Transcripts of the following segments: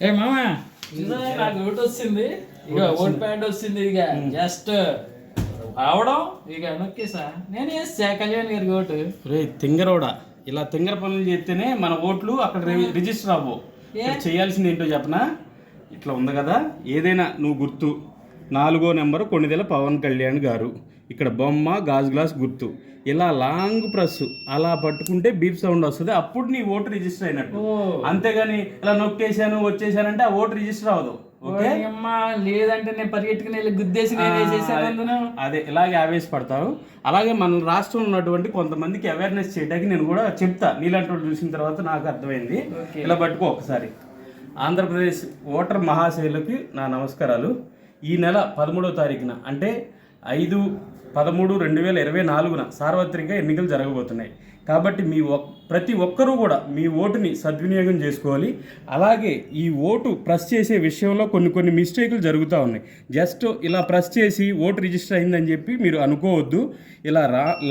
ఏ మామా నాకు ఓటు వచ్చింది, ఇక ఓట్ ప్యాడ్ వచ్చింది, ఇక జస్ట్ అవడం ఇక నొక్కేసా నేను వేస్తా కళ్యాణ్ గారికి ఓటు. రే తింగరోడా, ఇలా తింగర పనులు చేస్తేనే మన ఓట్లు అక్కడ రిజిస్టర్ అవ్వవు. చేయాల్సింది ఏంటో చెప్పనా, ఇట్లా ఉంది కదా, ఏదైనా నువ్వు గుర్తు 4వ నెంబరు కొణిదెల పవన్ కళ్యాణ్ గారు, ఇక్కడ బొమ్మ గాజు గ్లాస్ గుర్తు, ఇలా లాంగ్ ప్రెస్ అలా పట్టుకుంటే బీప్ సౌండ్ వస్తుంది, అప్పుడు నీ ఓటు రిజిస్టర్ అయినట్టు. అంతేగాని ఇలా నొక్కేసాను వచ్చేసానంటే ఆ ఓటు రిజిస్టర్ అవ్వదు. ఓకే, లేదంటే నేను పరిగెట్టుకుని వెళ్ళి గుద్దేసి అదే ఇలాగే ఆవేశపడతారు. అలాగే మన రాష్ట్రంలో ఉన్నటువంటి కొంతమందికి అవేర్నెస్ చేయడానికి నేను కూడా చెప్తా. నీలాంటి వాళ్ళు చూసిన తర్వాత నాకు అర్థమైంది. ఇలా పట్టుకో ఒకసారి. ఆంధ్రప్రదేశ్ ఓటర్ మహాశైలకి నా నమస్కారాలు. ఈ నెల 13వ తారీఖున అంటే 5/13/2024 సార్వత్రిక ఎన్నికలు జరగబోతున్నాయి. కాబట్టి ప్రతి ఒక్కరూ కూడా మీ ఓటుని సద్వినియోగం చేసుకోవాలి. అలాగే ఈ ఓటు ప్రెస్ చేసే విషయంలో కొన్ని మిస్టేకులు జరుగుతూ ఉన్నాయి. జస్ట్ ఇలా ప్రెస్ చేసి ఓటు రిజిస్టర్ అయిందని చెప్పి మీరు అనుకోవద్దు. ఇలా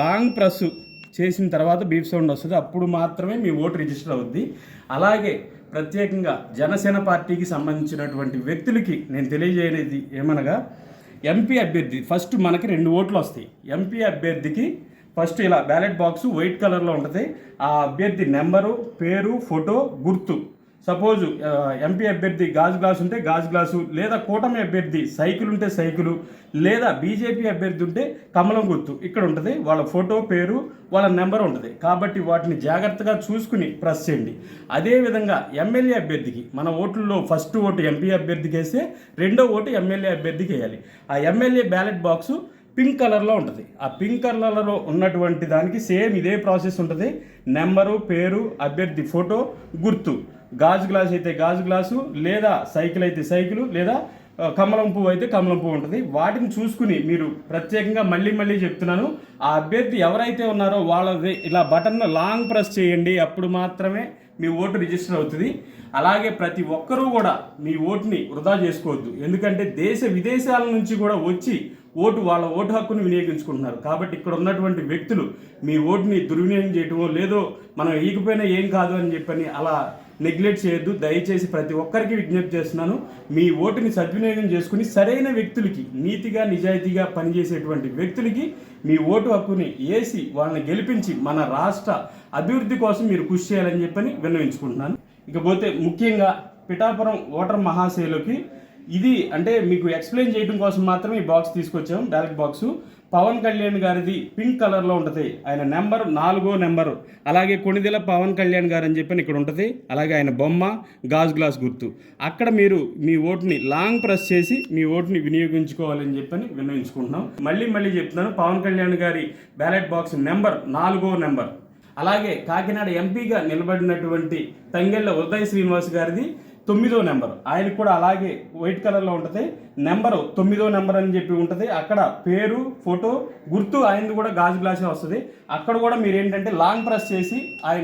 లాంగ్ ప్రెస్ చేసిన తర్వాత బీప్ సౌండ్ వస్తుంది, అప్పుడు మాత్రమే మీ ఓటు రిజిస్టర్ అవుద్ది. అలాగే ప్రత్యేకంగా జనసేన పార్టీకి సంబంధించినటువంటి వ్యక్తులకి నేను తెలియజేయనేది ఏమనగా, ఎంపీ అభ్యర్థి ఫస్ట్ మనకి 2 ఓట్లు వస్తాయి. ఎంపీ అభ్యర్థికి ఫస్ట్ ఇలా బ్యాలెట్ బాక్స్ వైట్ కలర్లో ఉంటుంది. ఆ అభ్యర్థి నెంబరు, పేరు, ఫోటో, గుర్తు. సపోజ్ ఎంపీ అభ్యర్థి గాజు గ్లాసు ఉంటే గాజు గ్లాసు, లేదా కూటమి అభ్యర్థి సైకిల్ ఉంటే సైకిలు, లేదా బీజేపీ అభ్యర్థి ఉంటే కమలం గుర్తు ఇక్కడ ఉంటుంది. వాళ్ళ ఫోటో, పేరు, వాళ్ళ నెంబర్ ఉంటుంది. కాబట్టి వాటిని జాగ్రత్తగా చూసుకుని ప్రెస్ చేయండి. అదేవిధంగా ఎమ్మెల్యే అభ్యర్థికి మన ఓట్లలో ఫస్ట్ ఓటు ఎంపీ అభ్యర్థికి వేస్తే 2వ ఓటు ఎమ్మెల్యే అభ్యర్థికి వేయాలి. ఆ ఎమ్మెల్యే బ్యాలెట్ బాక్సు పింక్ కలర్లో ఉంటుంది. ఆ పింక్ కలర్లో ఉన్నటువంటి దానికి సేమ్ ఇదే ప్రాసెస్ ఉంటుంది. నెంబరు, పేరు, అభ్యర్థి ఫోటో, గుర్తు. గాజు గ్లాస్ అయితే గాజు గ్లాసు, లేదా సైకిల్ అయితే సైకిల్, లేదా కమలం పువ్వు అయితే కమలం పువ్వు ఉంటుంది. వాటిని చూసుకుని మీరు ప్రత్యేకంగా మళ్ళీ చెప్తున్నాను, ఆ అభ్యర్థి ఎవరైతే ఉన్నారో వాళ్ళది ఇలా బటన్ లాంగ్ ప్రెస్ చేయండి, అప్పుడు మాత్రమే మీ ఓటు రిజిస్టర్ అవుతుంది. అలాగే ప్రతి ఒక్కరూ కూడా మీ ఓటుని వృధా చేసుకోవద్దు. ఎందుకంటే దేశ విదేశాల నుంచి కూడా వచ్చి వాళ్ళ ఓటు హక్కును వినియోగించుకుంటున్నారు. కాబట్టి ఇక్కడ ఉన్నటువంటి వ్యక్తులు మీ ఓటుని దుర్వినియోగం చేయటమో, లేదో మనం ఈగిపోయినా ఏం కాదు అని చెప్పని అలా నెగ్లెక్ట్ చేయొద్దు. దయచేసి ప్రతి ఒక్కరికి విజ్ఞప్తి చేస్తున్నాను, మీ ఓటుని సద్వినియోగం చేసుకుని సరైన వ్యక్తులకి, నీతిగా నిజాయితీగా పనిచేసేటువంటి వ్యక్తులకి మీ ఓటు హక్కుని వేసి వాళ్ళని గెలిపించి మన రాష్ట్ర అభివృద్ధి కోసం మీరు కృషి చేయాలని చెప్పని విన్నవించుకుంటున్నాను. ఇకపోతే ముఖ్యంగా పిఠాపురం ఓటర్ మహాశైలకి ఇది అంటే మీకు ఎక్స్ప్లెయిన్ చేయడం కోసం మాత్రమే ఈ బాక్స్ తీసుకొచ్చాం. బ్యాలెట్ బాక్సు పవన్ కళ్యాణ్ గారిది పింక్ కలర్లో ఉంటుంది. ఆయన నెంబర్ 4వ నెంబరు, అలాగే కొణిదెల పవన్ కళ్యాణ్ గారు అని చెప్పని ఇక్కడ ఉంటుంది. అలాగే ఆయన బొమ్మ, గాజు గ్లాస్ గుర్తు. అక్కడ మీరు మీ ఓటుని లాంగ్ ప్రెస్ చేసి మీ ఓటుని వినియోగించుకోవాలని చెప్పని విన్నవించుకుంటున్నాం. మళ్ళీ చెప్తున్నాను, పవన్ కళ్యాణ్ గారి బ్యాలెట్ బాక్స్ నెంబర్ 4వ నెంబర్. అలాగే కాకినాడ ఎంపీగా నిలబడినటువంటి తంగెళ్ళ ఉదయ్ శ్రీనివాస్ గారిది 9వ నెంబర్. ఆయనకు కూడా అలాగే వైట్ కలర్లో ఉంటుంది. నెంబరు 9వ నెంబర్ అని చెప్పి ఉంటుంది. అక్కడ పేరు, ఫోటో, గుర్తు ఆయనది కూడా గాజు గ్లాసే వస్తుంది. అక్కడ కూడా మీరు ఏంటంటే లాంగ్ ప్రెస్ చేసి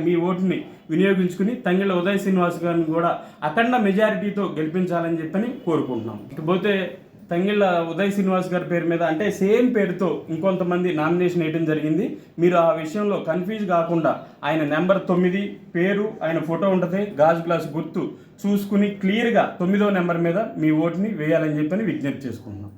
మీ ఓటుని వినియోగించుకుని తంగెళ్ళ ఉదయ్ శ్రీనివాస్ గారిని కూడా అఖండ మెజారిటీతో గెలిపించాలని చెప్పని కోరుకుంటున్నాం. ఇకపోతే తంగెళ్ళ ఉదయ్ శ్రీనివాస్ గారి పేరు మీద అంటే సేమ్ పేరుతో ఇంకొంతమంది నామినేషన్ వేయడం జరిగింది. మీరు ఆ విషయంలో కన్ఫ్యూజ్ కాకుండా ఆయన నెంబర్ 9, పేరు, ఆయన ఫోటో ఉంటుంది, గాజు గ్లాస్ గుర్తు చూసుకుని క్లియర్గా 9వ నెంబర్ మీద మీ ఓటుని వేయాలని చెప్పని విజ్ఞప్తి చేసుకుంటున్నాం.